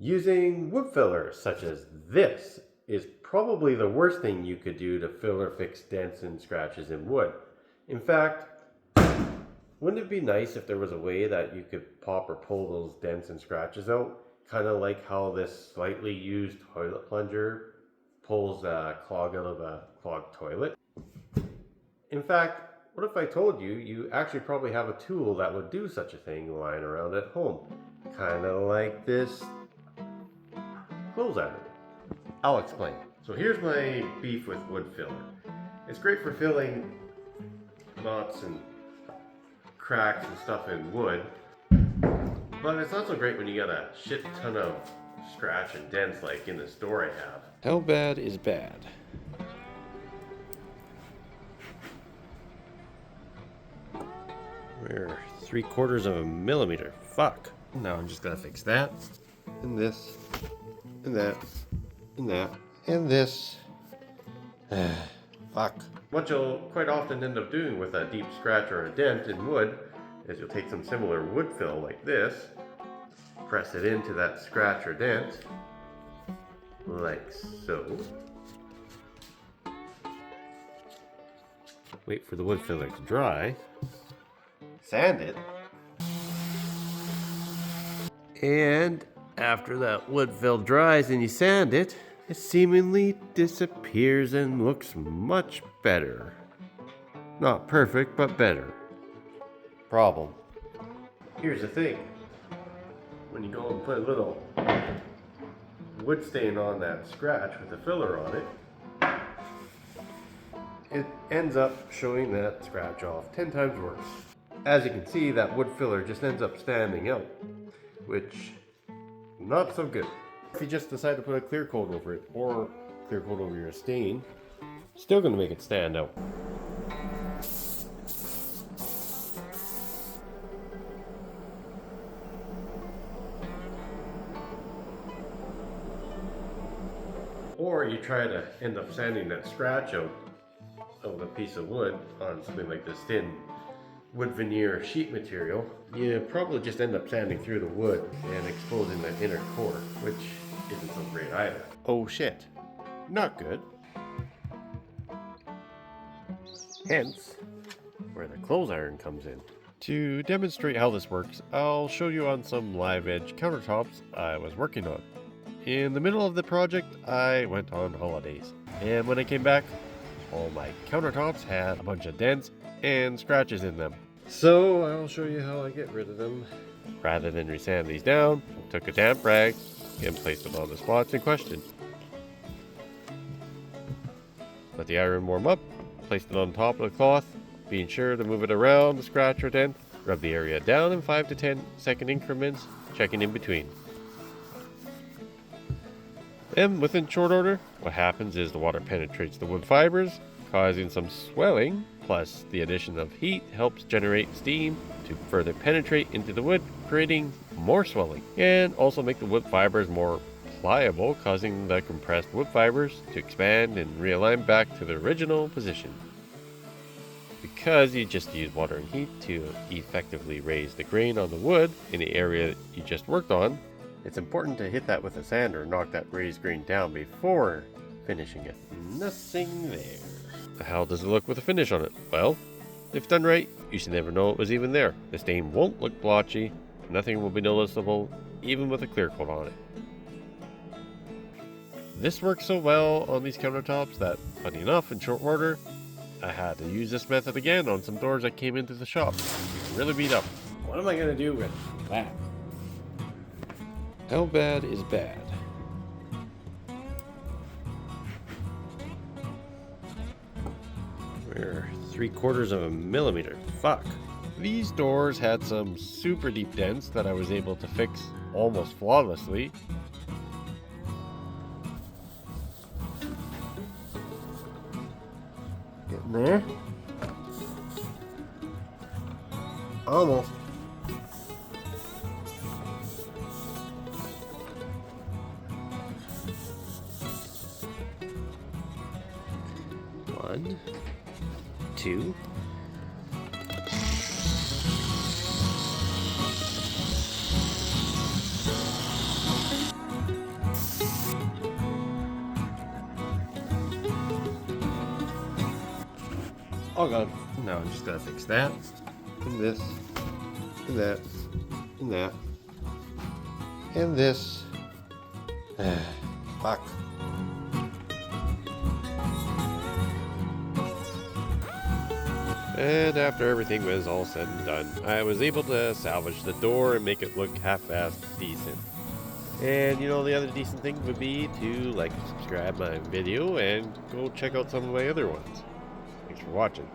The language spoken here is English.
Using wood fillers such as this is probably the worst thing you could do to fill or fix dents and scratches in wood. In fact, wouldn't it be nice if there was a way that you could pop or pull those dents and scratches out? Kind of like how this slightly used toilet plunger pulls a clog out of a clogged toilet. In fact, what if I told you you actually probably have a tool that would do such a thing lying around at home? Kind of like this clothes iron. I'll explain. So here's my beef with wood filler. It's great for filling knots and cracks and stuff in wood, but it's not so great when you got a shit ton of scratch and dents like in the store I have. How bad is bad? We're 3/4 of a millimeter. Fuck. Now I'm just gonna fix that, and this, and that, and that, and this. Fuck. What you'll quite often end up doing with a deep scratch or a dent in wood is you'll take some similar wood fill like this, press it into that scratch or dent, like so. Wait for the wood filler to dry. Sand it. And after that wood fill dries and you sand it, it seemingly disappears and looks much better. Not perfect, but better. Problem. Here's the thing. When you go and put a little wood stain on that scratch with the filler on it, it ends up showing that scratch off 10 times worse. As you can see, that wood filler just ends up standing out, which not so good. If you just decide to put a clear coat over it or clear coat over your stain, still going to make it stand out. Or you try to end up sanding that scratch out of a piece of wood on something like this thin wood veneer sheet material, you probably just end up sanding through the wood and exposing that inner core, which isn't so great either. Oh shit, not good. Hence, where the clothes iron comes in. To demonstrate how this works, I'll show you on some live edge countertops I was working on. In the middle of the project, I went on holidays, and when I came back, all my countertops had a bunch of dents and scratches in them. So I'll show you how I get rid of them. Rather than resand these down, I took a damp rag and placed it on the spots in question. Let the iron warm up, placed it on top of the cloth, being sure to move it around the scratch or dent, rub the area down in 5 to 10 second increments, checking in between. Then, within short order, what happens is the water penetrates the wood fibers, causing some swelling, plus the addition of heat helps generate steam to further penetrate into the wood, creating more swelling, and also make the wood fibers more pliable, causing the compressed wood fibers to expand and realign back to the original position. Because you just use water and heat to effectively raise the grain on the wood in the area you just worked on, it's important to hit that with a sander and knock that raised grain down before finishing it. Nothing there. How does it look with a finish on it? Well, if done right, you should never know it was even there. The stain won't look blotchy, nothing will be noticeable, even with a clear coat on it. This works so well on these countertops that, funny enough, in short order, I had to use this method again on some doors that came into the shop. Really beat up. What am I going to do with that? How bad is bad? We're 3/4 of a millimeter. Fuck. These doors had some super deep dents that I was able to fix almost flawlessly. Getting there. Almost. One, two. all gone. Now I'm just gonna fix that, and this, and that, and that, and this. Fuck. And after everything was all said and done, I was able to salvage the door and make it look half-assed decent. And you know, the other decent thing would be to like and subscribe my video and go check out some of my other ones. Thanks for watching.